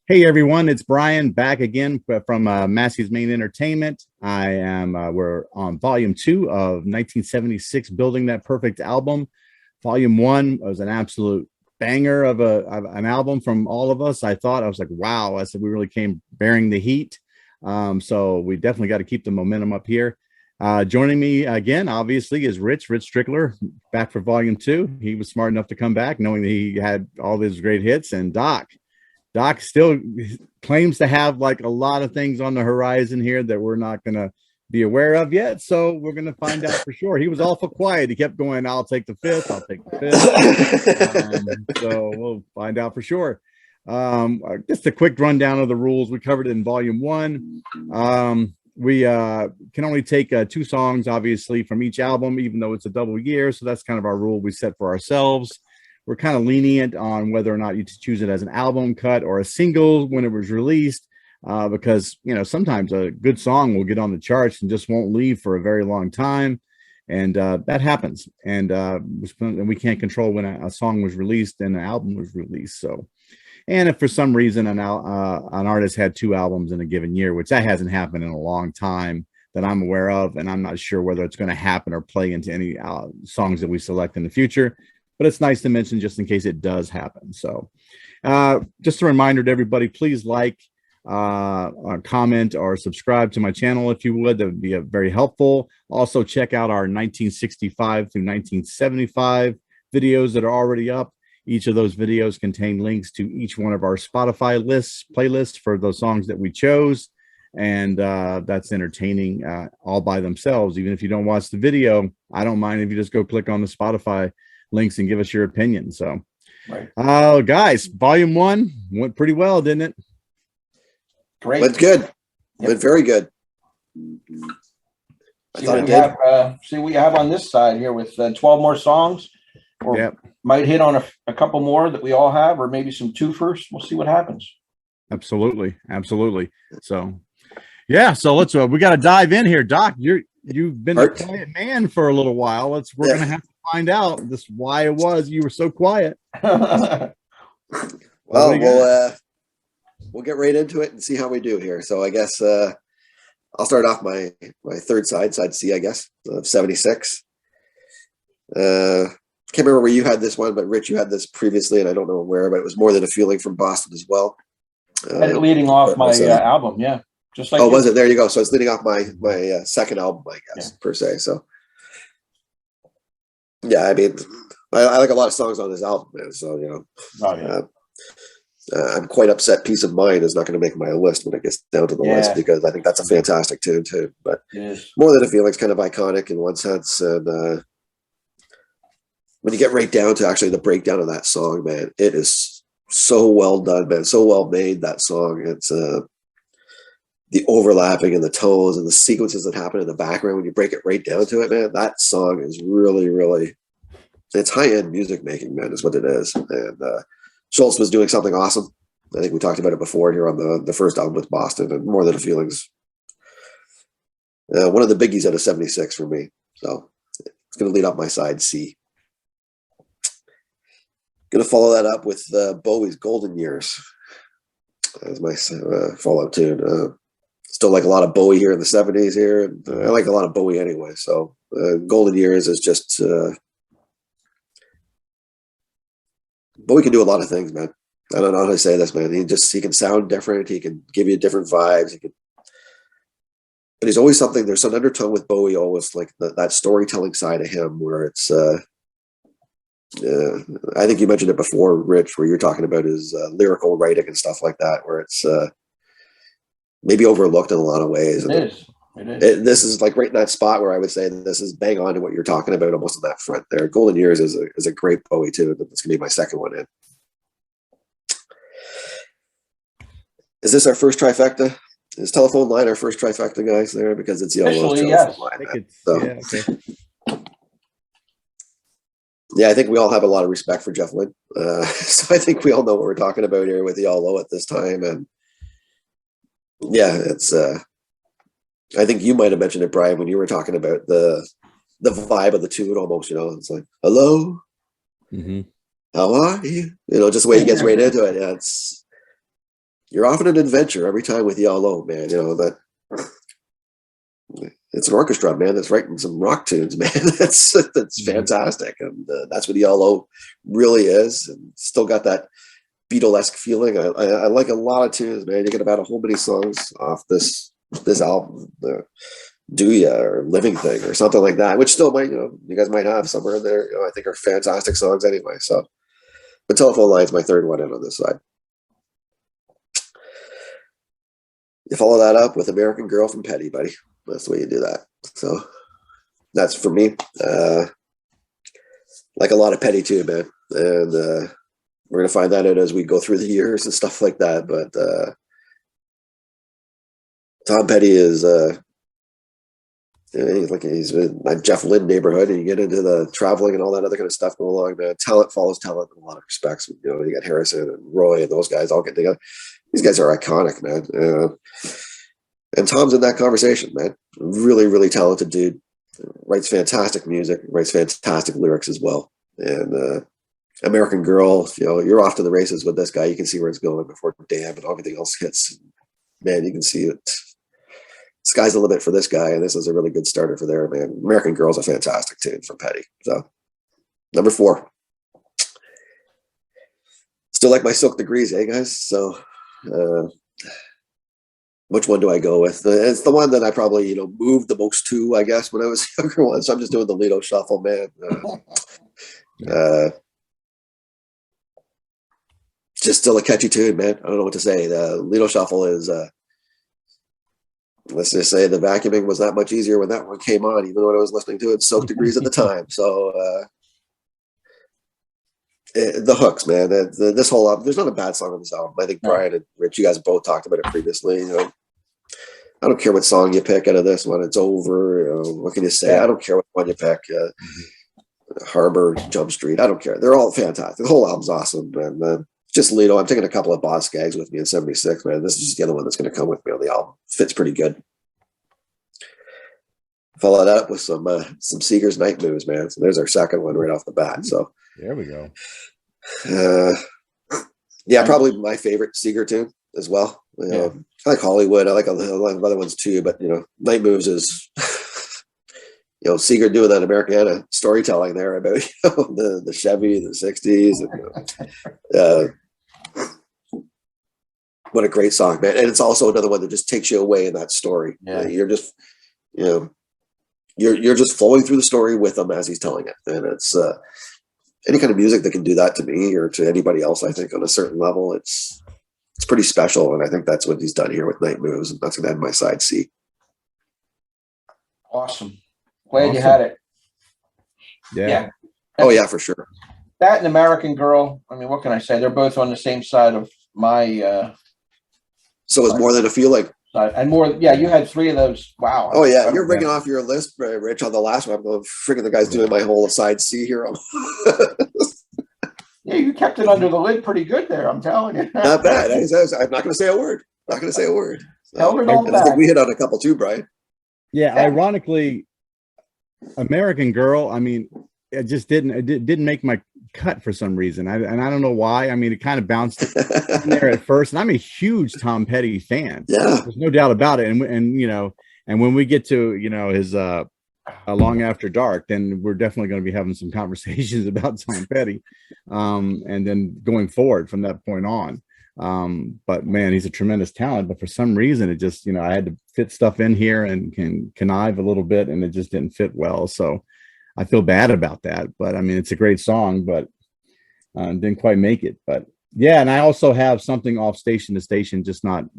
Hey everyone, it's Brian back again from Massey's Main Entertainment. We're on volume 2 of 1976, Building That Perfect album. Volume 1 was an absolute banger of an album from all of us. I was like, wow, I said we really came bearing the heat. So we definitely got to keep the momentum up here. Joining me again, obviously, is Rich Strickler, back for volume 2. He was smart enough to come back knowing that he had all these great hits, and Doc still claims to have like a lot of things on the horizon here that we're not going to be aware of yet. So we're going to find out for sure. He was awful quiet. He kept going, I'll take the fifth. So we'll find out for sure. Just a quick rundown of the rules. We covered it in volume 1. We can only take 2 songs, obviously, from each album, even though it's a double year. So that's kind of our rule we set for ourselves. We're kind of lenient on whether or not you choose it as an album cut or a single when it was released, because, sometimes a good song will get on the charts and just won't leave for a very long time. And that happens. And we can't control when a song was released and an album was released. So, and if for some reason an artist had 2 albums in a given year, which that hasn't happened in a long time that I'm aware of, and I'm not sure whether it's going to happen or play into any songs that we select in the future. But it's nice to mention just in case it does happen. So just a reminder to everybody, please like, comment, or subscribe to my channel if you would. That would be very helpful. Also, check out our 1965 through 1975 videos that are already up. Each of those videos contain links to each one of our Spotify playlists for those songs that we chose. And that's entertaining all by themselves. Even if you don't watch the video, I don't mind if you just go click on the Spotify links and give us your opinion. So right. Guys, volume 1 went pretty well, didn't it? Great. Went good. Yep. Went very good. See what we have on this side here with 12 more songs, or yep. Might hit on a couple more that we all have, or maybe some twofers. We'll see what happens. Absolutely. So yeah, so let's we got to dive in here. Doc, you've been a quiet man for a little while. We're gonna have to find out why it was you were so quiet. Well, we'll get right into it and see how we do here. So I guess I'll start off my third side C, I guess, of 76. Can't remember where you had this one, but Rich, you had this previously, and I don't know where, but it was More Than a Feeling from Boston as well. Leading off my album, yeah. Just like was it? There you go. So it's leading off my second album, I guess, per se. So yeah, I mean, I like a lot of songs on this album, man. So I'm quite upset. Peace of Mind is not going to make my list when it gets down to the list, because I think that's a fantastic tune too. But More Than a Feeling is kind of iconic in one sense, and when you get right down to actually the breakdown of that song, man, it is so well done, man. So well made, that song. It's the overlapping and the tones and the sequences that happen in the background when you break it right down to it, man. That song is really, really, it's high-end music making, man, is what it is. And Schultz was doing something awesome. I think we talked about it before here on the first album with Boston, and More Than a Feeling's one of the biggies out of 76 for me. So it's going to lead up my side C. Going to follow that up with Bowie's Golden Years as my follow-up tune. Still like a lot of Bowie here in the 70s here. And, I like a lot of Bowie anyway. So Golden Years is just Bowie can do a lot of things, man. I don't know how to say this, man. He can sound different. He can give you different vibes. But he's always something. There's some undertone with Bowie, always like that storytelling side of him, where it's. I think you mentioned it before, Rich, where you're talking about his lyrical writing and stuff like that, where it's maybe overlooked in a lot of ways. It is. This is like right in that spot where I would say that this is bang on to what you're talking about, almost in that front there. Golden Years is a great Bowie too. That's going to be my second one in. Is this our first trifecta? Is Telephone Line our first trifecta, guys? There, because it's Yellow's Telephone Line. Yeah, I think we all have a lot of respect for Jeff Lynne. So I think we all know what we're talking about here with Yellow at this time. And yeah, it's I think you might have mentioned it, Brian, when you were talking about the vibe of the tune almost, it's like, hello, how are you? Just the way he gets right into it. Yeah, you're often an adventure every time with Yellow, man. You know that it's an orchestra, man. That's writing some rock tunes, man. That's fantastic, and that's what Yellow really is, and still got that Beatlesque feeling. I like a lot of tunes, man. You get about a whole many songs off this album, Do Ya or Living Thing or something like that, which still might, you guys might have somewhere in there. I think are fantastic songs anyway. So, but Telephone Line's my third one in on this side. You follow that up with American Girl from Petty, buddy. That's the way you do that. So that's for me. Like a lot of Petty too, man. And we're gonna find that out as we go through the years and stuff like that. But Tom Petty is he's in that Jeff Lynne neighborhood, and you get into the traveling and all that other kind of stuff going along, man. Talent follows talent in a lot of respects. You got Harrison and Roy and those guys all get together. These guys are iconic, man. And Tom's in that conversation, man. Really, really talented dude. Writes fantastic music, writes fantastic lyrics as well. And American Girl, you're off to the races with this guy. You can see where it's going before Damn and everything else hits. Man, you can see it. Sky's the limit for this guy, and this is a really good starter for there, man. American Girl's a fantastic tune from Petty. So, number 4. Still like my Silk Degrees, guys? So, which one do I go with? It's the one that I probably, moved the most to, I guess, when I was younger one. So I'm just doing the Lido Shuffle, man. Just still a catchy tune, man. I don't know what to say. The Lido Shuffle is, let's just say the vacuuming was that much easier when that one came on, even when I was listening to it Silk Degrees at the time. So the hooks, man. This whole album, there's not a bad song on this album. I think Brian and Rich, you guys both talked about it previously. I don't care what song you pick out of this one. It's over. What can you say? Yeah. I don't care what one you pick. Harbor, Jump Street. I don't care. They're all fantastic. The whole album's awesome. And just Lido. I'm taking a couple of Boss Gags with me in 76, man. This is just the other one that's going to come with me on the album. Fits pretty good. Follow that up with some Seeger's Night Moves, man. So there's our second one right off the bat. So there we go. Yeah, probably my favorite Seeger tune as well. I like Hollywood. I like a lot of other ones too, but Night Moves is Seeger doing that Americana storytelling there about the Chevy, the 60s. And, what a great song, man. And it's also another one that just takes you away in that story. Yeah. You're just you're just flowing through the story with him as he's telling it. And it's any kind of music that can do that to me or to anybody else, I think on a certain level, it's pretty special. And I think that's what he's done here with Night Moves. And that's going to end my side C. Awesome. Glad you had it. Yeah. Oh yeah, for sure. That and American Girl. I mean, what can I say? They're both on the same side of my. So it's More Than a Feel Like. And more, yeah, you had 3 of those. Wow. Oh yeah, you're rigging off your list, Rich, on the last one. I'm freaking the guy's doing my whole side C here. Yeah, you kept it under the lid pretty good there. I'm telling you. Not bad. I'm not going to say a word. So, held it all back. I think we hit on a couple too, Brian. Yeah, ironically, American Girl. I mean, it just didn't make my cut for some reason. I don't know why. I mean, it kind of bounced in there at first, and I'm a huge Tom Petty fan. Yeah, there's no doubt about it. And when we get to his Long After Dark, then we're definitely going to be having some conversations about Tom Petty, and then going forward from that point on. But man, he's a tremendous talent. But for some reason, it just I had to fit stuff in here and can connive a little bit, and it just didn't fit well. So I feel bad about that, but I mean, it's a great song, but didn't quite make it. But yeah, and I also have something off Station to Station, just not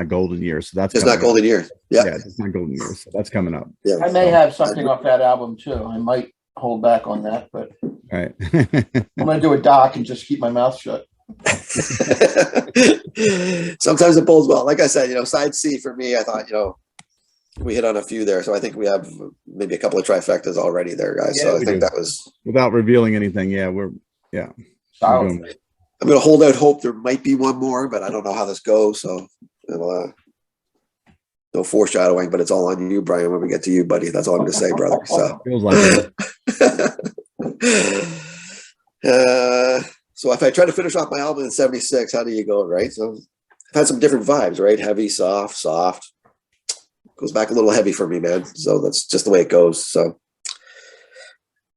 Golden Years. So that's it's not Golden Years. Yeah, it's not Golden Years. So that's coming up. Yeah, I may have something off that album too. I might hold back on that, but right. I'm gonna do a doc and just keep my mouth shut. Sometimes it pulls well. Like I said, side C for me, I thought, we hit on a few there. So I think we have maybe a couple of trifectas already there, guys. Yeah, so I think that was without revealing anything. Yeah, solid. I'm going to hold out hope there might be one more, but I don't know how this goes. So no foreshadowing, but it's all on you, Brian, when we get to you, buddy. That's all I'm going to say, brother. So feels like it. So if I try to finish off my album in 76, how do you go, right? So I've had some different vibes, right? Heavy, soft. Goes back a little heavy for me, man. So that's just the way it goes. So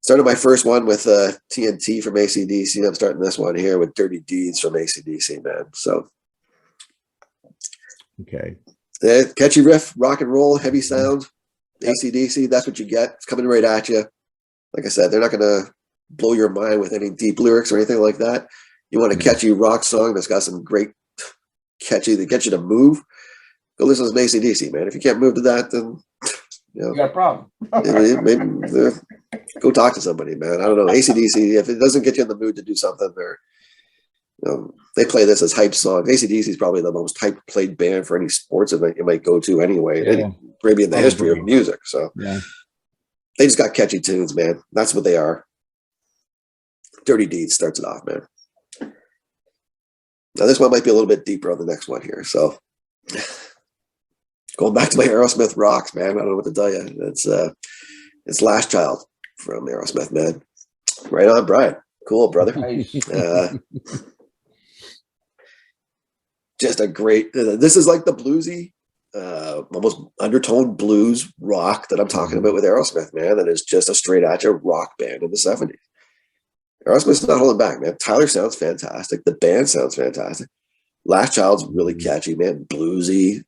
started my first one with TNT from AC/DC. I'm starting this one here with Dirty Deeds from AC/DC, man. So okay. Catchy riff, rock and roll, heavy sound, AC/DC. That's what you get. It's coming right at you. Like I said, they're not going to blow your mind with any deep lyrics or anything like that. You want a catchy rock song that's got some great catchy that gets you to move. Go listen to some AC/DC, man. If you can't move to that, then you got a problem. maybe, go talk to somebody, man. I don't know. AC/DC, if it doesn't get you in the mood to do something, they play this as hype songs. AC/DC is probably the most hype played band for any sports event you might go to anyway, maybe in the history of music. So they just got catchy tunes, man. That's what they are. Dirty Deeds starts it off, man. Now this one might be a little bit deeper on the next one here. So going back to my Aerosmith rocks, man. I don't know what to tell you. It's Last Child from Aerosmith, man. Right on, Brian. Cool, brother. Nice. Just a great. This is like the bluesy, almost undertone blues rock that I'm talking about with Aerosmith, man. That is just a straight at you rock band in the 70s. Aerosmith's not holding back, man. Tyler sounds fantastic. The band sounds fantastic. Last Child's really catchy, man. Bluesy.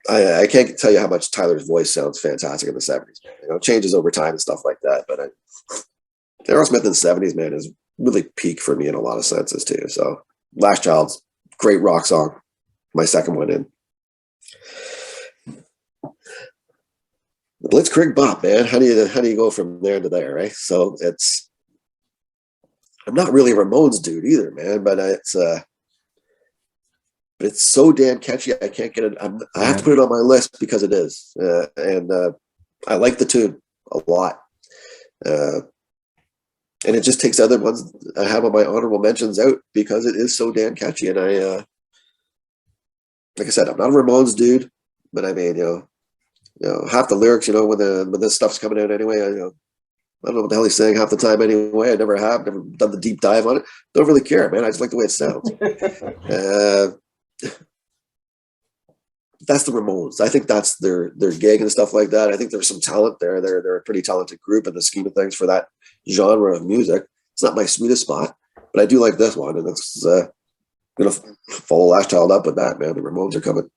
I can't tell you how much Tyler's voice sounds fantastic in the 70s. You know, it changes over time and stuff like that. But Aerosmith in the 70s, man, is really peak for me in a lot of senses too. So Last Child's great rock song. My second one in. The Blitzkrieg Bop, man. How do you go from there to there, right? So I'm not really a Ramones dude either, man, but it's so damn catchy. I can't get it. I have to put it on my list because it is, and I like the tune a lot. And it just takes other ones I have on my honorable mentions out because it is so damn catchy. And like I said, I'm not a Ramones dude, but I mean, half the lyrics, when this stuff's coming out anyway, I don't know what the hell he's saying half the time anyway. I never done the deep dive on it. Don't really care, man. I just like the way it sounds. That's the Ramones. I think that's their gig and stuff like that. I think there's some talent there. They're a pretty talented group in the scheme of things for that genre of music. It's not my sweetest spot, but I do like this one, and it's gonna follow Last Child up with that, man. The Ramones are coming.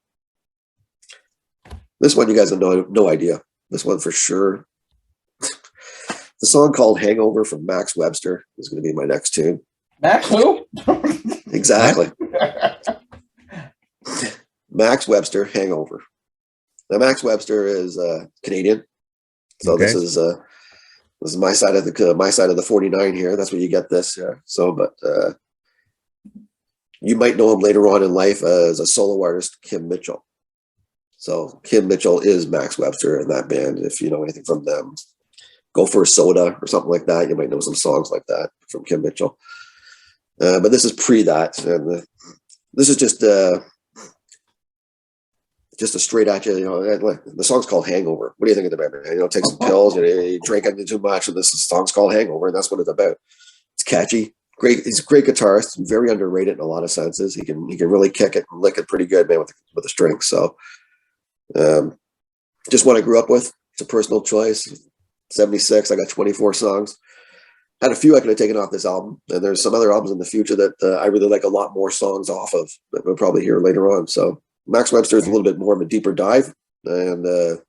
This one, you guys have no idea. This one for sure. The song called Hangover from Max Webster is going to be my next tune. Max who? Exactly. Max Webster, Hangover. Now, Max Webster is Canadian. So this is my side of the 49 here. That's where you get this. Yeah. So, but you might know him later on in life as a solo artist, Kim Mitchell. So Kim Mitchell is Max Webster in that band. If you know anything from them, Go for a Soda or something like that. You might know some songs like that from Kim Mitchell. But this is pre that, and this is just a straight at you. The song's called Hangover. What do you think of the band? Take some pills. You drink too much, and this song's called Hangover, and that's what it's about. It's catchy. Great. He's a great guitarist. Very underrated in a lot of senses. He can really kick it and lick it pretty good, man, with the strings. So. Just what I grew up with. It's a personal choice. 76. I got 24 songs. Had a few I could have taken off this album, and there's some other albums in the future that I really like a lot more songs off of that we'll probably hear later on. So Max Webster is a little bit more of a deeper dive, and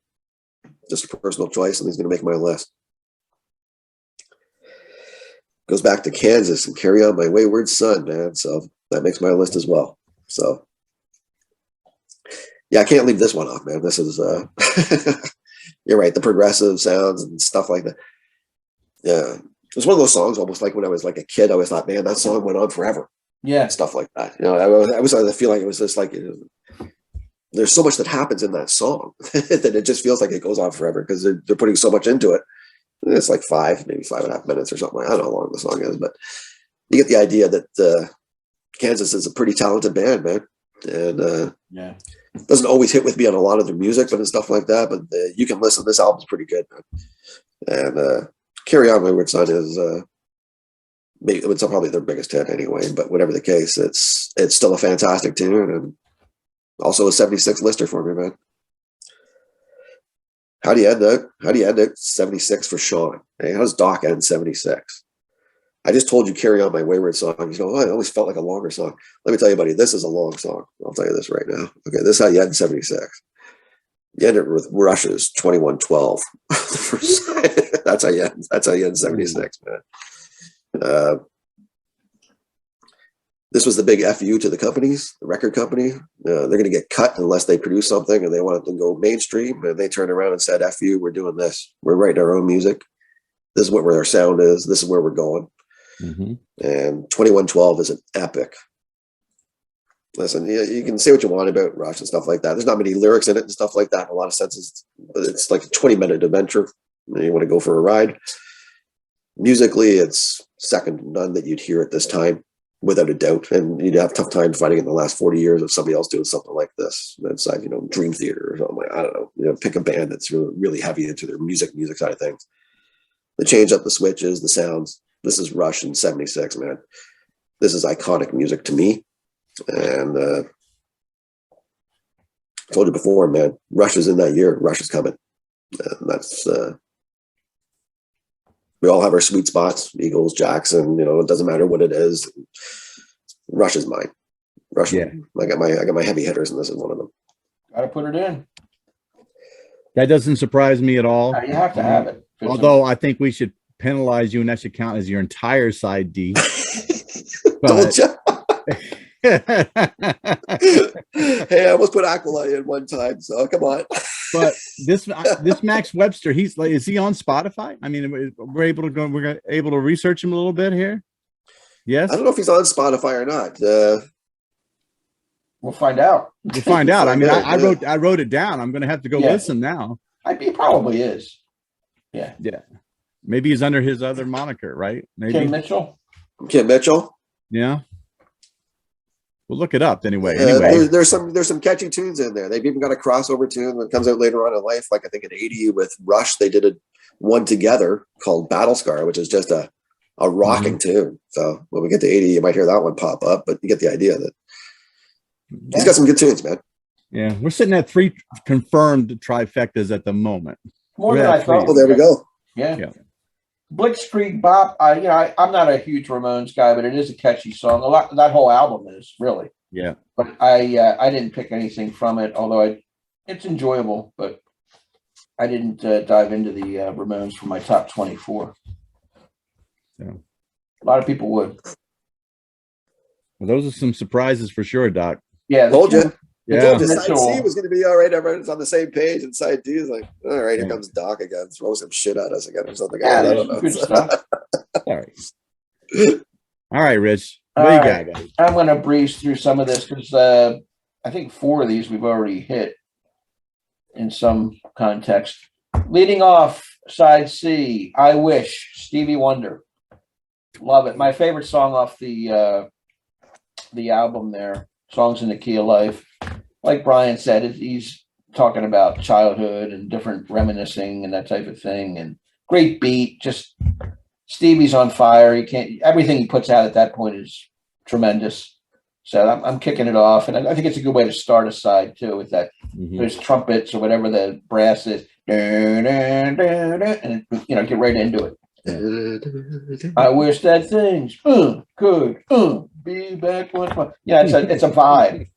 just a personal choice, and he's going to make my list. Goes back to Kansas and Carry On My Wayward Son, man. So that makes my list as well. So. Yeah, I can't leave this one off, man. This is, you're right, the progressive sounds and stuff like that. Yeah, it was one of those songs almost like when I was like a kid. I always thought, man, that song went on forever. Yeah. Stuff like that. I was starting to feel like it was just like, there's so much that happens in that song that it just feels like it goes on forever because they're putting so much into it. It's like maybe 5.5 minutes or something. I don't know how long the song is, but you get the idea that Kansas is a pretty talented band, man. And it doesn't always hit with me on a lot of their music, but and stuff like that. But you can listen. This album's pretty good, man. And Carry On My Wayward Son is maybe it's probably their biggest hit anyway, but whatever the case, it's still a fantastic tune, and also a 76 lister for me, man. How do you end it 76 for Sean? Hey, how does Doc end 76? I just told you Carry On My Wayward Song. You know, it always felt like a longer song. Let me tell you, buddy, this is a long song. I'll tell you this right now. Okay, this is how you end 76. You end it with Rush's 2112. That's how you end 76, man. This was the big FU to the companies, the record company. They're going to get cut unless they produce something and they want it to go mainstream. And they turned around and said, FU, we're doing this. We're writing our own music. This is where our sound is. This is where we're going. Mm-hmm. And 2112 is an epic. Listen, you can say what you want about Rush and stuff like that. There's not many lyrics in it and stuff like that in a lot of senses. But it's like a 20-minute adventure. You want to go for a ride. Musically, it's second to none that you'd hear at this time, without a doubt. And you'd have a tough time finding it in the last 40 years of somebody else doing something like this inside, Dream Theater or something like, I don't know, pick a band that's really heavy into their music side of things. They change up the switches, the sounds. This is Rush in 76, man. This is iconic music to me. And I told you before, man, Rush is in that year. Rush is coming. And that's we all have our sweet spots. Eagles, Jackson, it doesn't matter what it is. Rush is mine. Rush. Yeah. I got my heavy hitters, and this is one of them. Gotta put it in. That doesn't surprise me at all. You have to have it. Although I think we should penalize you, and that should count as your entire side D. But... Hey, I almost put Aquila in one time, so come on. But this Max Webster, is he on Spotify? I mean, we're able to research him a little bit here. Yes, I don't know if he's on Spotify or not. We'll find out. I mean, I wrote it down. I'm going to have to go listen now. He probably is. Yeah. Maybe he's under his other moniker, right? Maybe Kim Mitchell. Yeah. We'll look it up anyway. There's some catchy tunes in there. They've even got a crossover tune that comes out later on in life. Like I think in '80 with Rush, they did one together called Battle Scar, which is just a rocking tune. So when we get to '80, you might hear that one pop up, but you get the idea that he's got some good tunes, man. Yeah, we're sitting at 3 confirmed trifectas at the moment. More than I thought. Oh, there we go. Yeah. Blitzkrieg Bop. I'm not a huge Ramones guy, but it is a catchy song. That whole album is really. Yeah. But I didn't pick anything from it, although it's enjoyable. But I didn't dive into the Ramones for my top 24. Yeah. A lot of people would. Well, those are some surprises for sure, Doc. Yeah. Told you. Yeah. Told you side C was going to be all right. Everyone's on the same page, and side D is like, all right, here comes Doc again, throw some shit at us again or something. Yeah, I don't know. Good stuff. All right, Rich. What you got, guys? I'm going to breeze through some of this because I think 4 of these we've already hit in some context. Leading off, side C, I Wish, Stevie Wonder. Love it. My favorite song off the album there, Songs in the Key of Life. Like Brian said, he's talking about childhood and different reminiscing and that type of thing. And great beat. Just Stevie's on fire. Everything he puts out at that point is tremendous. So I'm kicking it off, and I think it's a good way to start a side too with that. Mm-hmm. There's trumpets or whatever the brass is, and get right into it. I wish that things could be back once more. Yeah, it's a vibe.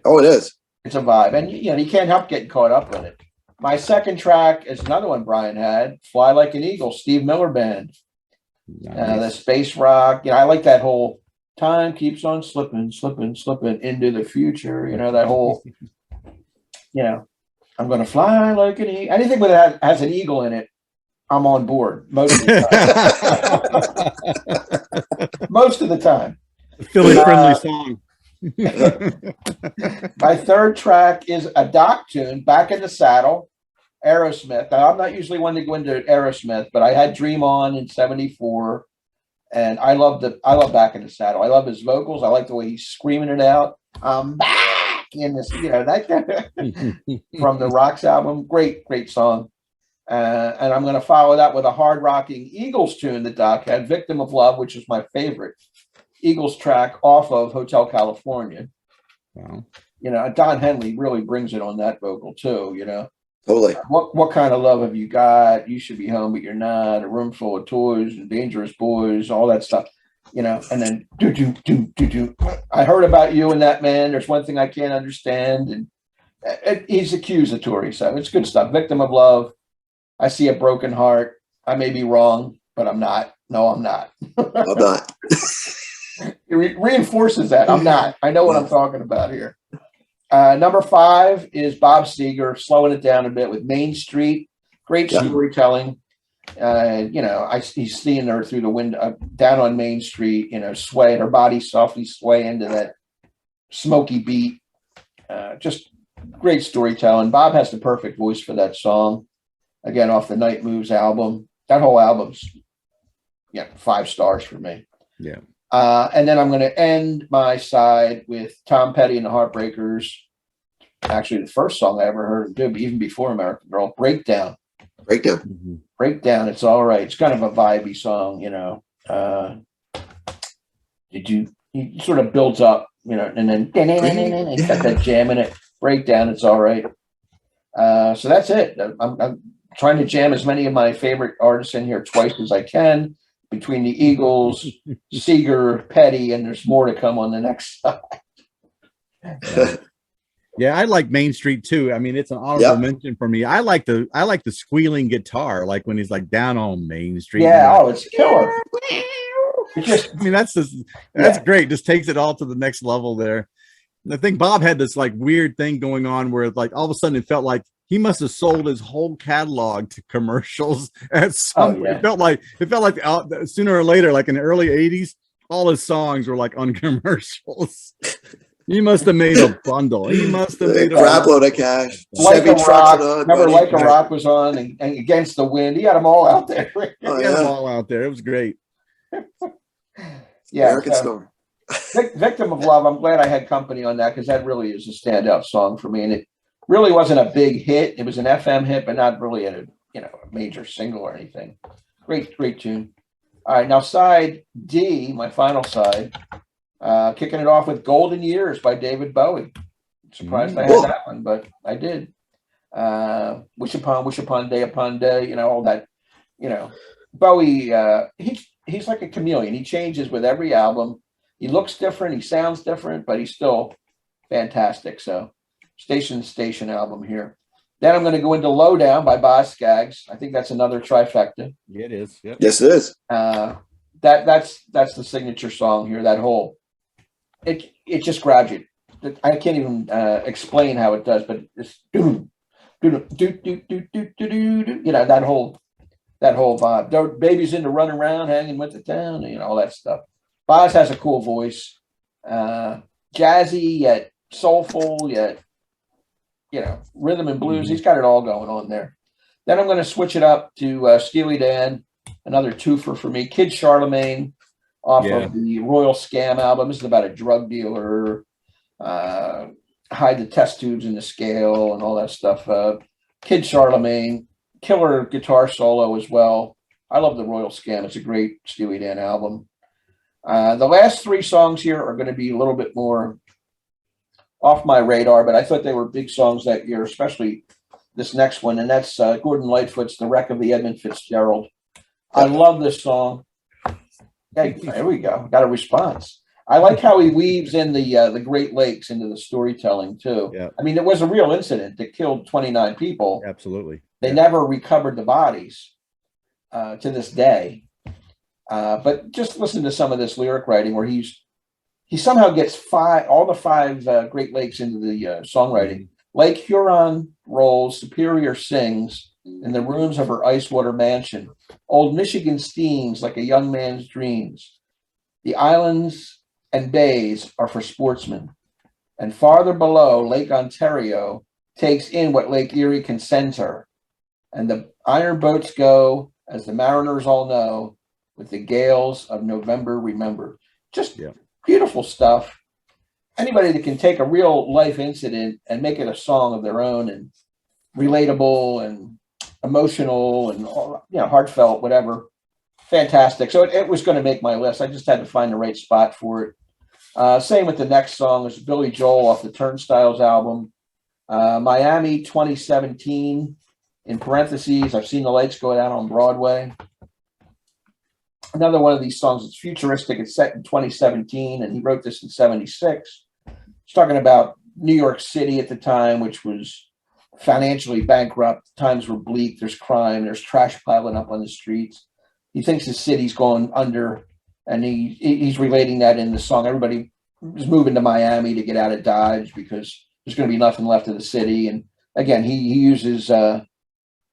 Oh, it is. It's a vibe, and you can't help getting caught up in it. My second track is another one Brian had, "Fly Like an Eagle," Steve Miller Band. Nice. The space rock. I like that whole time keeps on slipping into the future. That whole. I'm going to fly like an eagle. Anything that has an eagle in it, I'm on board most of the time. Most of the time. Philly friendly song. My third track is a Doc tune, "Back in the Saddle," Aerosmith. Now, I'm not usually one to go into Aerosmith, but I had Dream On in '74, and I love "Back in the Saddle." I love his vocals. I like the way he's screaming it out. I'm back in this, that from the Rocks album. Great song. And I'm going to follow that with a hard rocking Eagles tune that Doc had, Victim of Love, which is my favorite Eagles track off of Hotel California. Wow. You know, Don Henley really brings it on that vocal too, you know. Totally. What kind of love have you got? You should be home, but you're not. A room full of toys and dangerous boys, all that stuff, you know. And then do. I heard about you and that man. There's one thing I can't understand, and he's accusatory, so it's good stuff. Victim of Love. I see a broken heart. I may be wrong, but I'm not. No, I'm not. I'm not. It reinforces that I'm not. I know what I'm talking about here. Number 5 is Bob Seger, slowing it down a bit with Main Street. Great storytelling. You know, he's seeing her through the window down on Main Street, you know, swaying her body softly sway into that smoky beat. Just great storytelling. Bob has the perfect voice for that song. Again, off the Night Moves album. That whole album's 5 stars for me. Yeah. And then I'm going to end my side with Tom Petty and the Heartbreakers. Actually, the first song I ever heard him do, even before American Girl, Breakdown. Breakdown. It's all right. It's kind of a vibey song, you know. He sort of builds up, you know, and then it's got that jam in it. Breakdown. It's all right. So that's it. I'm trying to jam as many of my favorite artists in here twice as I can. Between the Eagles, Seeger, Petty, and there's more to come on the next side. Yeah, I like Main Street too. I mean, it's an honorable mention for me. I like the squealing guitar, like when he's like down on Main Street. Yeah, it's killer. It's just, I mean, that's great. Just takes it all to the next level there. And I think Bob had this like weird thing going on where like all of a sudden it felt like he must have sold his whole catalog to commercials at some point. It felt like sooner or later, like in the early 80s, all his songs were like on commercials. He must have made a bundle. He must have made a crap load of cash. Like a Rock. Remember, Like a Rock was on, and Against the Wind. He had them all out there. He had them all out there. It was great. American Storm. Victim of Love. I'm glad I had company on that because that really is a standout song for me, and it really wasn't a big hit. It was an FM hit, but not really a major single or anything. Great tune. All right, now side D, my final side, kicking it off with Golden Years by David Bowie. Surprised I had that one, but I did. Wish upon day upon day, all that, Bowie, he's like a chameleon. He changes with every album. He looks different, he sounds different, but he's still fantastic. So Station to Station album here. Then I'm going to go into Lowdown by Boz Scaggs. I think that's another trifecta. Yeah, it is. Yep. Yes, it is. That's the signature song here. That whole it just grabs you. I can't even explain how it does, but it's that whole vibe. Their baby's into running around, hanging with the town, all that stuff. Boz has a cool voice, jazzy yet soulful yet rhythm and blues. He's got it all going on there. Then I'm going to switch it up to Steely Dan, another twofer for me. Kid Charlemagne off of the Royal Scam album. This is about a drug dealer, hide the test tubes in the scale and all that stuff. Kid Charlemagne, killer guitar solo as well. I love the Royal Scam. It's a great Steely Dan album. The last 3 songs here are going to be a little bit more off my radar, but I thought they were big songs that year, especially this next one, and that's Gordon Lightfoot's The Wreck of the Edmund Fitzgerald. I love this song. Hey, there we go. Got a response. I like how he weaves in the Great Lakes into the storytelling too. Yeah. I mean, it was a real incident that killed 29 people. Absolutely. They never recovered the bodies to this day. But just listen to some of this lyric writing where he somehow gets all the 5 Great Lakes into the songwriting. Lake Huron rolls, Superior sings in the rooms of her ice water mansion. Old Michigan steams like a young man's dreams. The islands and bays are for sportsmen. And farther below, Lake Ontario takes in what Lake Erie can send her. And the iron boats go, as the mariners all know, with the gales of November remember. Just beautiful stuff. Anybody that can take a real life incident and make it a song of their own and relatable and emotional and, heartfelt, whatever. Fantastic. So it was going to make my list. I just had to find the right spot for it. Same with the next song. It's Billy Joel off the Turnstiles album. Miami 2017, in parentheses, I've seen the lights go out on Broadway. Another one of these songs, it's futuristic. It's set in 2017, and he wrote this in 76. He's talking about New York City at the time, which was financially bankrupt. Times were bleak. There's crime. There's trash piling up on the streets. He thinks his city's going under, and he's relating that in the song. Everybody is moving to Miami to get out of Dodge because there's going to be nothing left of the city. And again, he uses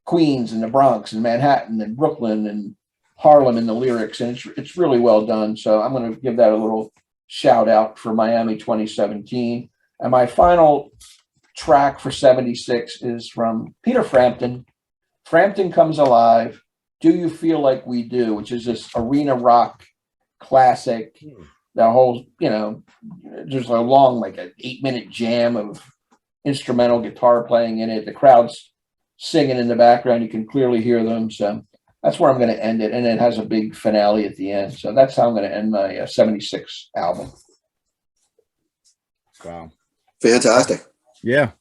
Queens and the Bronx and Manhattan and Brooklyn and Harlem in the lyrics, and it's really well done. So I'm going to give that a little shout out for Miami 2017. And my final track for 76 is from Peter Frampton. Frampton Comes Alive. Do You Feel Like We Do, which is this arena rock classic. The whole, there's a long, like an 8-minute jam of instrumental guitar playing in it. The crowd's singing in the background. You can clearly hear them. So that's where I'm going to end it. And it has a big finale at the end. So that's how I'm going to end my 76 album. Wow. Fantastic. Yeah.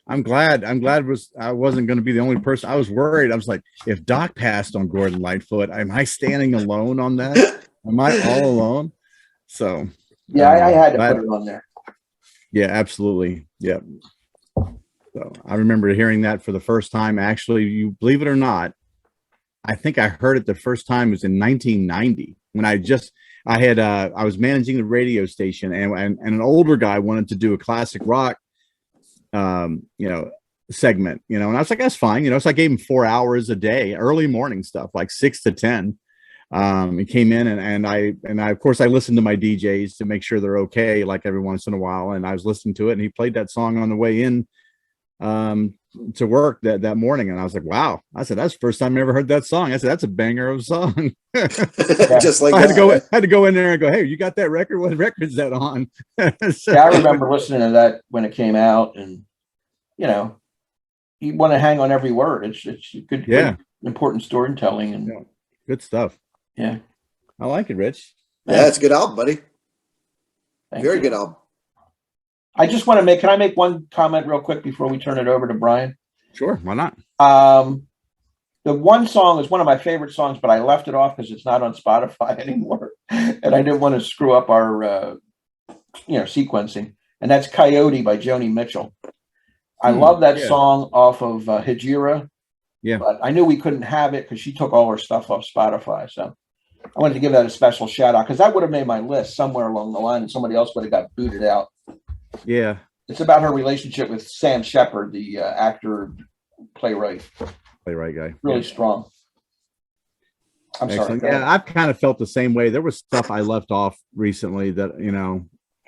I'm glad I wasn't going to be the only person. I was worried. I was like, if Doc passed on Gordon Lightfoot, am I standing alone on that? Am I all alone? So yeah, I had to put it on there. Yeah, absolutely. Yeah. So I remember hearing that for the first time. Actually, you believe it or not, I think I heard it the first time was in 1990 when I was managing the radio station, and an older guy wanted to do a classic rock segment, and I was like, that's fine, so I gave him 4 hours a day, early morning stuff, like 6 to 10. He came in and I of course I listened to my DJs to make sure they're okay, like every once in a while, and I was listening to it, and he played that song on the way in to work that morning, and I was like, wow. I said, that's the first time I ever heard that song. I said, that's a banger of a song. Just like I had to go in there and go, hey, you got that record? What record is that on? So, yeah, I remember listening to that when it came out, and you want to hang on every word. It's good, good, important storytelling, and good stuff. Yeah, I like it, Rich. Yeah, it's a good album, buddy. Very you. good album. I just want to can I make one comment real quick before we turn it over to Brian? Sure, why not? The one song is one of my favorite songs, but I left it off because it's not on Spotify anymore, and I didn't want to screw up our sequencing. And that's Coyote by Joni Mitchell. I love that song off of Hijira. Yeah, but I knew we couldn't have it because she took all her stuff off Spotify. So I wanted to give that a special shout out because that would have made my list somewhere along the line, and somebody else would have got booted out. Yeah, it's about her relationship with Sam Shepard, the actor, playwright guy. Really strong. I'm Excellent. sorry. Yeah, I've kind of felt the same way. There was stuff I left off recently that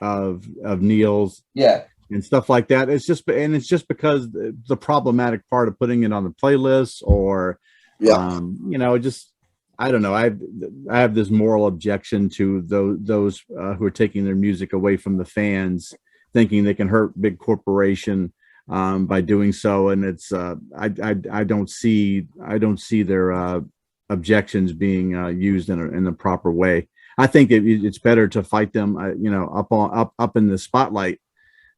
of Neil's. Yeah. And stuff like that. It's just because the problematic part of putting it on the playlist, or just I don't know. I have this moral objection to those who are taking their music away from the fans, thinking they can hurt big corporation by doing so. And it's I don't see their objections being used in a proper way. I think it's better to fight them, up in the spotlight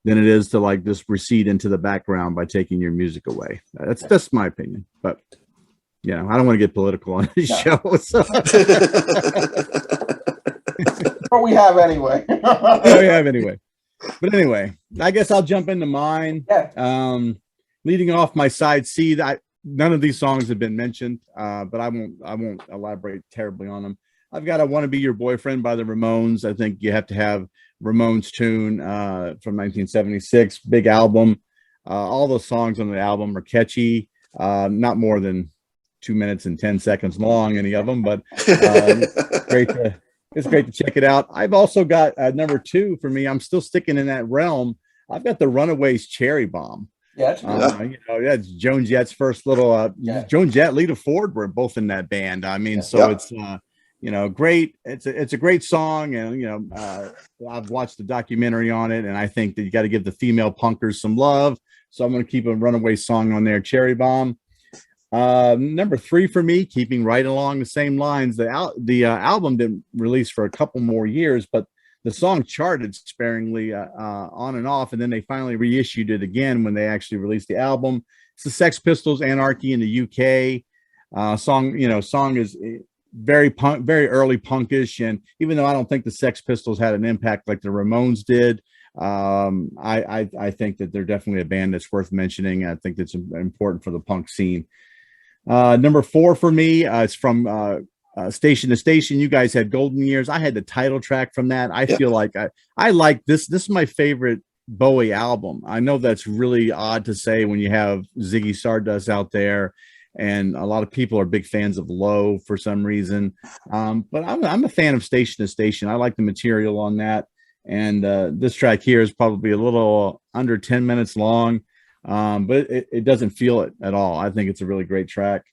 than it is to like just recede into the background by taking your music away. That's my opinion, but I don't want to get political on this show. So. But we have anyway. But anyway, I guess I'll jump into mine. Yeah. Leading off my side C, none of these songs have been mentioned, but I won't elaborate terribly on them. I've got I Want to Be Your Boyfriend by the Ramones. I think you have to have Ramones tune from 1976, big album. All the songs on the album are catchy, not more than 2 minutes and 10 seconds long, any of them, but it's great to check it out. I've also got number 2 for me. I'm still sticking in that realm. I've got the Runaways Cherry Bomb. Yeah, that's that's Joan Jett's first little Joan Jett, Lita Ford were both in that band. I mean, it's great. It's a great song, and I've watched the documentary on it, and I think that you got to give the female punkers some love. So I'm going to keep a Runaway song on there, Cherry Bomb. Number 3 for me, keeping right along the same lines. The album didn't release for a couple more years, but the song charted sparingly on and off, and then they finally reissued it again when they actually released the album. It's the Sex Pistols' "Anarchy" in the UK. Song is very punk, very early punkish, and even though I don't think the Sex Pistols had an impact like the Ramones did, I think that they're definitely a band that's worth mentioning. I think that's important for the punk scene. Number 4 for me, it's from Station to Station. You guys had Golden Years. I had the title track from that. I feel like I like this. This is my favorite Bowie album. I know that's really odd to say when you have Ziggy Stardust out there, and a lot of people are big fans of Low for some reason. But I'm a fan of Station to Station. I like the material on that. And this track here is probably a little under 10 minutes long, but it doesn't feel it at all. I think it's a really great track.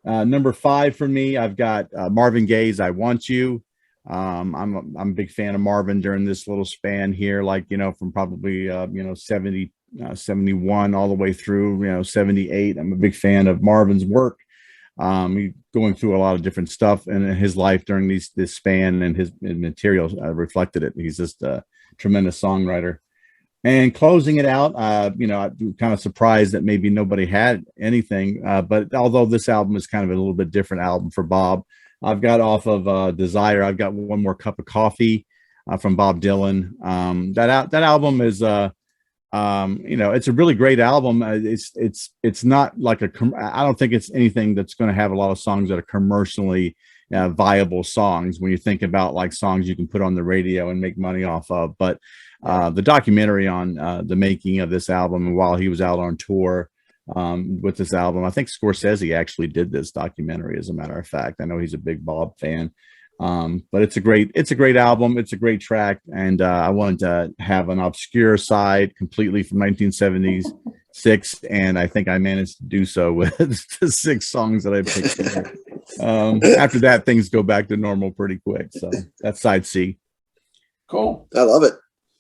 Number 5 for me, I've got Marvin Gaye's "I Want You." I'm a big fan of Marvin during this little span here, like, from probably 70, 71 all the way through 78. I'm a big fan of Marvin's work. He's going through a lot of different stuff in his life during this span, and his material reflected it. He's just a tremendous songwriter. And closing it out, I'm kind of surprised that maybe nobody had anything, but although this album is kind of a little bit different album for Bob, I've got off of Desire, I've got One More Cup of Coffee from Bob Dylan. That album is it's a really great album. It's not like I don't think it's anything that's going to have a lot of songs that are commercially viable songs when you think about like songs you can put on the radio and make money off of. But the documentary on the making of this album and while he was out on tour with this album, I think Scorsese actually did this documentary, as a matter of fact. I know he's a big Bob fan. But it's a great album. It's a great track. And I wanted to have an obscure side completely from 1976. And I think I managed to do so with the 6 songs that I picked here. After that, things go back to normal pretty quick. So that's side C. Cool. I love it.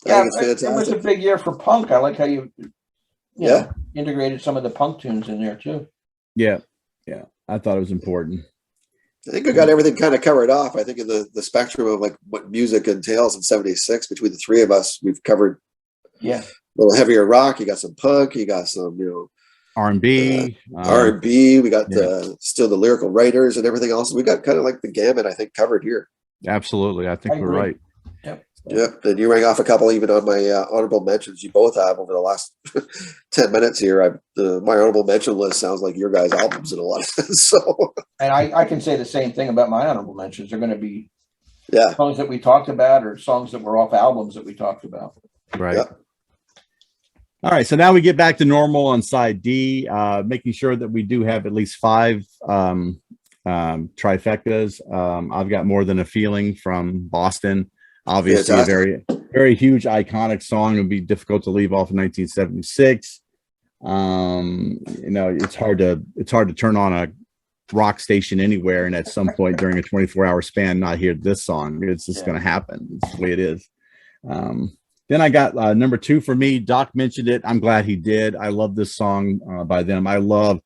Yeah, it was a big year for punk. I like how you know, integrated some of the punk tunes in there too. Yeah. I thought it was important. I think we got everything kind of covered off. I think in the spectrum of like what music entails in 76, between the 3 of us, we've covered a little heavier rock. You got some punk, you got some, R&B. R&B. We got still the lyrical writers and everything else. We got kind of like the gamut, I think, covered here. Absolutely. I think we're right. Yep. Yep. And you rang off a couple even on my honorable mentions. You both have over the last 10 minutes here. My honorable mention list sounds like your guys' albums in a lot of sense. So, and I can say the same thing about my honorable mentions. They're going to be Yeah. songs that we talked about or songs that were off albums that we talked about. Right. Yep. All right. So now we get back to normal on side D, making sure that we do have at least 5 trifectas. I've got More Than a Feeling from Boston. Obviously, a very, very huge, iconic song. It would be difficult to leave off in 1976. It's hard to turn on a rock station anywhere and at some point during a 24-hour span not hear this song. It's just going to happen. It's the way it is. Then I got number 2 for me. Doc mentioned it. I'm glad he did. I love this song by them. I love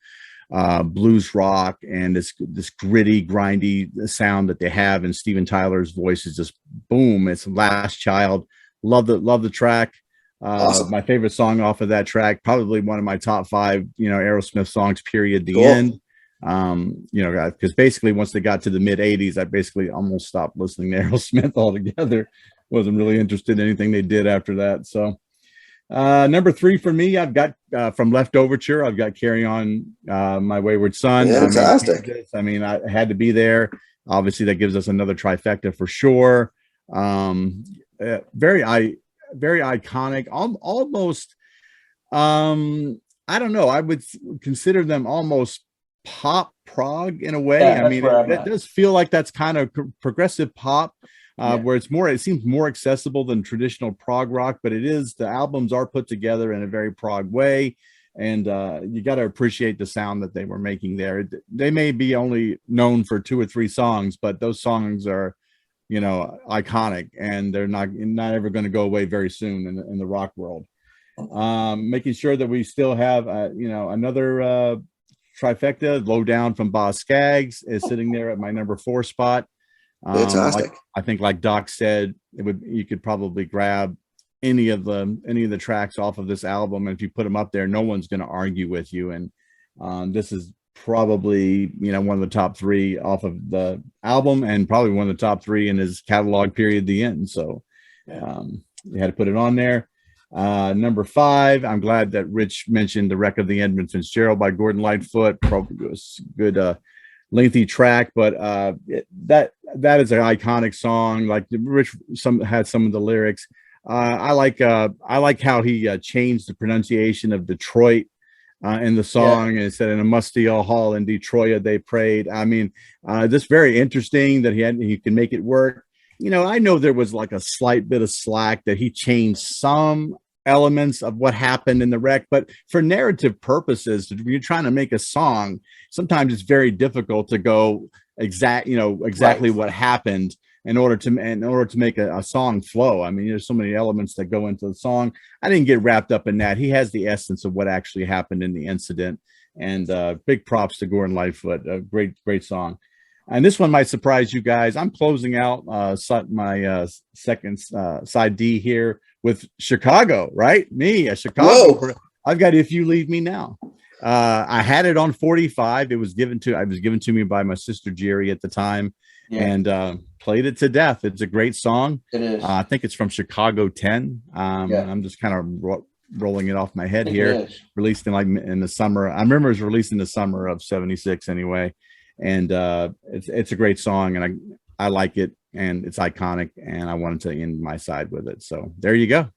blues rock and this gritty, grindy sound that they have, and Steven Tyler's voice is just boom. It's Last Child. Love the track. Awesome. My favorite song off of that track, probably one of my top 5 Aerosmith songs, period. The end. Because basically once they got to the mid 80s, I basically almost stopped listening to Aerosmith altogether. Wasn't really interested in anything they did after that. So number 3 for me, I've got from Left Overture, I've got Carry On My Wayward Son. Fantastic. I had to be there. Obviously that gives us another trifecta for sure. Very iconic, almost I don't know, I would consider them almost pop prog in a way. It does feel like that's kind of progressive pop. Where it seems more accessible than traditional prog rock, but the albums are put together in a very prog way. And you got to appreciate the sound that they were making there. They may be only known for 2 or 3 songs, but those songs are, iconic, and they're not ever going to go away very soon in the rock world. Making sure that we still have, another trifecta. Low Down from Boz Scaggs is sitting there at my number 4 spot. Fantastic. I think, like Doc said, you could probably grab any of the tracks off of this album, and if you put them up there, no one's going to argue with you. And this is probably, one of the top 3 off of the album, and probably one of the top 3 in his catalog period, the end. So you had to put it on there. Number 5, I'm glad that Rich mentioned The Wreck of the Edmund Fitzgerald by Gordon Lightfoot. Probably was good, lengthy track, but that is an iconic song. Like Rich had some of the lyrics. I like how he changed the pronunciation of Detroit in the song, and said, in a musty old hall in Detroit they prayed. I mean, just very interesting that he can make it work. I know there was like a slight bit of slack that he changed some elements of what happened in the wreck, but for narrative purposes, when you're trying to make a song, sometimes it's very difficult to go exactly what happened in order to make a song flow. I mean, there's so many elements that go into the song. I didn't get wrapped up in that. He has the essence of what actually happened in the incident, and big props to Gordon Lightfoot. A great song. And this one might surprise you guys. I'm closing out my second side D here with Chicago, right? Me, a Chicago. Whoa. I've got If You Leave Me Now. I had it on 45. It was given to me by my sister Jerry at the time, and played it to death. It's a great song. It is. I think it's from Chicago 10. I'm just kind of rolling it off my head here. Released in the summer. I remember it was released in the summer of 76 anyway. And it's a great song, and I like it, and it's iconic, and I wanted to end my side with it. So there you go.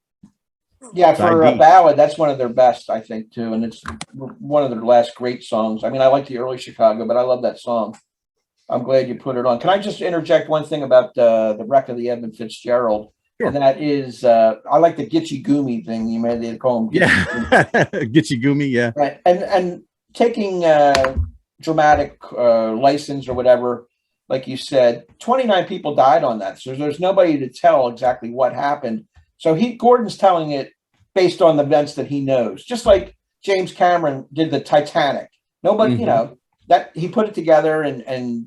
Yeah, for a ballad, that's one of their best, I think, too, and it's one of their last great songs. I mean, I like the early Chicago, but I love that song. I'm glad you put it on. Can I just interject one thing about the Wreck of the Edmund Fitzgerald? Sure. And that is, I like the Gitchy Goomy thing. You made it call him Gitchy Goomy, yeah. Right. And taking dramatic license or whatever, like you said, 29 people died on that, so there's nobody to tell exactly what happened. So Gordon's telling it based on the events that he knows, just like James Cameron did the Titanic. Nobody, that he put it together and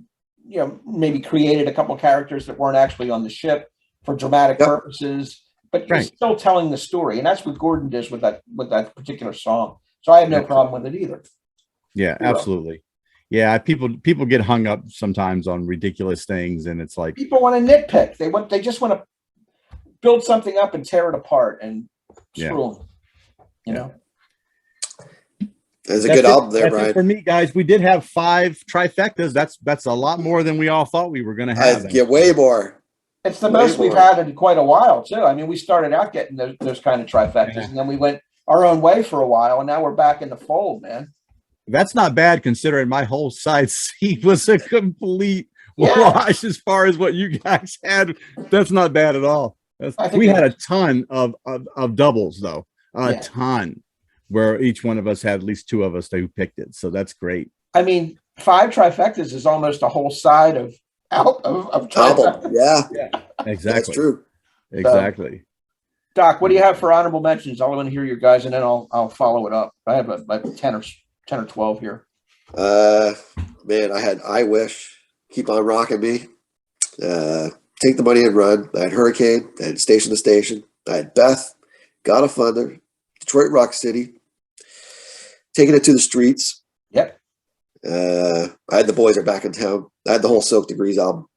maybe created a couple characters that weren't actually on the ship for dramatic purposes, but you're still telling the story, and that's what Gordon does with that particular song. So I have no problem with it either. Yeah, absolutely. Yeah, people get hung up sometimes on ridiculous things, and it's like people want to nitpick. They just want to build something up and tear it apart and screw them. There's a good album there, Brian. For me, guys, we did have 5 trifectas. That's a lot more than we all thought we were going to have. Way more. It's the most we've had in quite a while, too. I mean, we started out getting those kind of trifectas, and then we went our own way for a while, and now we're back in the fold, man. That's not bad, considering my whole side C was a complete wash as far as what you guys had. That's not bad at all. We had a ton of doubles, though. A ton, where each one of us had at least 2 of us who picked it. So that's great. I mean, 5 trifectas is almost a whole side of album. Yeah, exactly. That's true. Exactly. Doc, what do you have for honorable mentions? I want to hear your guys, and then I'll follow it up. I have like 10 or 12 here. Man, I had I Wish, Keep on Rocking Me, Take the Money and Run. I had Hurricane. I had Station to Station. I had Beth, God of Thunder, Detroit Rock City, Taking It to the Streets. Yep. I had The Boys Are Back in Town. I had the whole Silk Degrees album.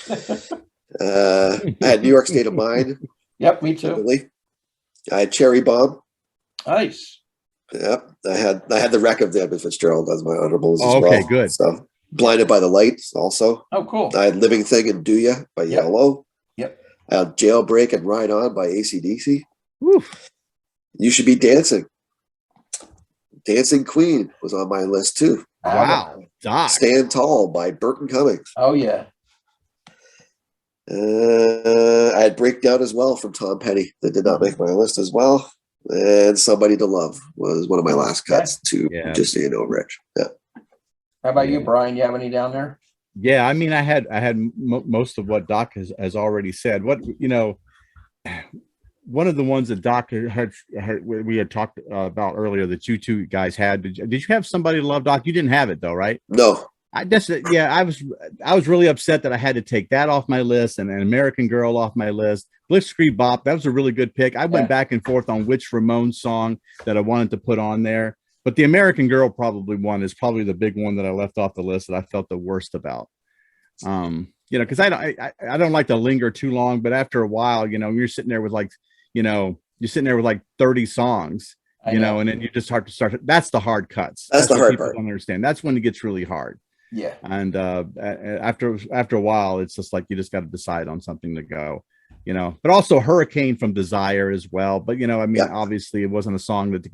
I had New York State of Mind. Yep, me too. I had Cherry Bomb. Nice. Yep. I had the Wreck of the Edmund Fitzgerald as my honorables as well. Okay, good. So Blinded by the Light also. Oh, cool. I had Living Thing and Do Ya by Yellow. Yep. I had Jailbreak and Ride On by AC/DC. Woo. You Should Be Dancing. Dancing Queen was on my list too. Wow. Doc. Stand Tall by Burton Cummings. Oh, yeah. I had Breakdown as well from Tom Petty. That did not make my list as well. And Somebody to Love was one of my last cuts too. Just so you know, Rich. Yeah. How about you, Brian? You have any down there? Yeah, I mean, I had most of what Doc has already said. What one of the ones that Doc we had talked about earlier that you two guys had. Did you have Somebody to Love, Doc? You didn't have it though, right? No. I was really upset that I had to take that off my list and an American Girl off my list. Blitzkrieg Bop, that was a really good pick. I went back and forth on which Ramones song that I wanted to put on there, but the American Girl probably is probably the big one that I left off the list that I felt the worst about. Because I don't like to linger too long, but after a while, you're sitting there with like 30 songs, and then you just have to start. That's the hard cuts. That's the hard part. Don't understand. That's when it gets really hard. Yeah. And after a while, it's just like you just got to decide on something to go, but also Hurricane from Desire as well. But obviously it wasn't a song that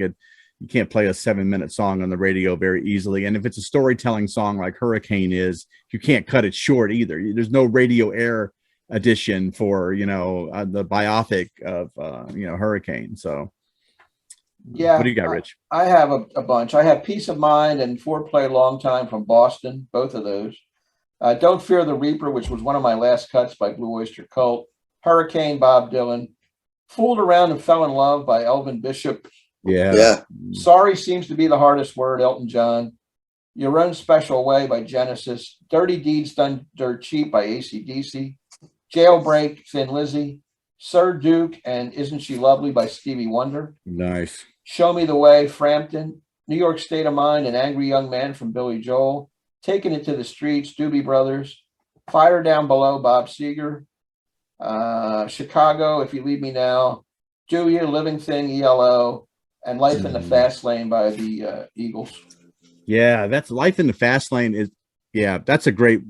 you can't play a 7-minute song on the radio very easily. And if it's a storytelling song like Hurricane is, you can't cut it short either. There's no radio air edition for, the biopic of, Hurricane. So yeah, what do you got, Rich? I have a bunch. I have Peace of Mind and Foreplay Long Time from Boston, both of those. Don't Fear the Reaper, which was one of my last cuts by Blue Oyster Cult. Hurricane, Bob Dylan. Fooled Around and Fell in Love by Elvin Bishop. Yeah. Sorry Seems to Be the Hardest Word, Elton John. Your Own Special Way by Genesis. Dirty Deeds Done Dirt Cheap by AC/DC. Jailbreak, Thin Lizzy. Sir Duke and Isn't She Lovely by Stevie Wonder. Nice. Show Me the Way, Frampton. New York State of Mind, An Angry Young Man from Billy Joel. Taking It to the Streets, Doobie Brothers. Fire Down Below, Bob Seger. Chicago, If You Leave Me Now. Do You, Living Thing, ELO. And Life in the Fast Lane by the Eagles. Yeah, that's Life in the Fast Lane that's a great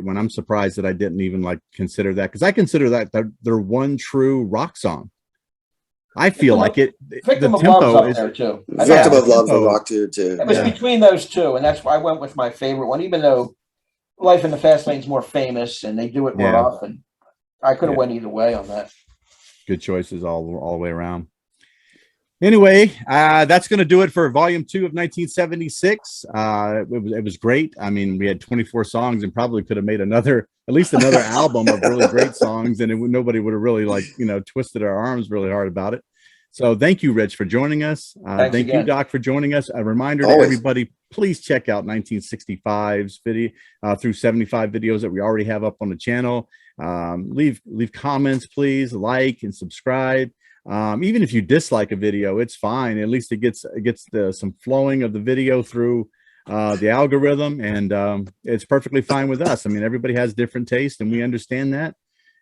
one. I'm surprised that I didn't even consider that, because I consider that their one true rock song. I feel like it. Victim the of Love's tempo up is there too. Victim of Love, the rock too. It was between those two, and that's why I went with my favorite one. Even though Life in the Fast Lane is more famous and they do it more often, I could have went either way on that. Good choices all the way around. Anyway, that's going to do it for volume 2 of 1976. It was great. I mean, we had 24 songs and probably could have made at least another album of really great songs, and nobody would have really twisted our arms really hard about it. So thank you, Rich, for joining us. Thank you, Doc, for joining us. A reminder to everybody, please check out 1965's video through 75 videos that we already have up on the channel. Leave comments, please, like and subscribe. Even if you dislike a video, it's fine. At least it gets some flowing of the video through the algorithm, and it's perfectly fine with us. I mean, everybody has different tastes, and we understand that.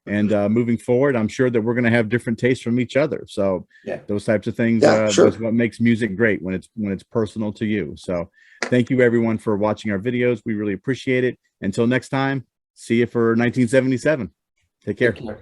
And moving forward, I'm sure that we're going to have different tastes from each other. So those types of things is what makes music great, when it's personal to you. So thank you, everyone, for watching our videos. We really appreciate it. Until next time, see you for 1977. Take care.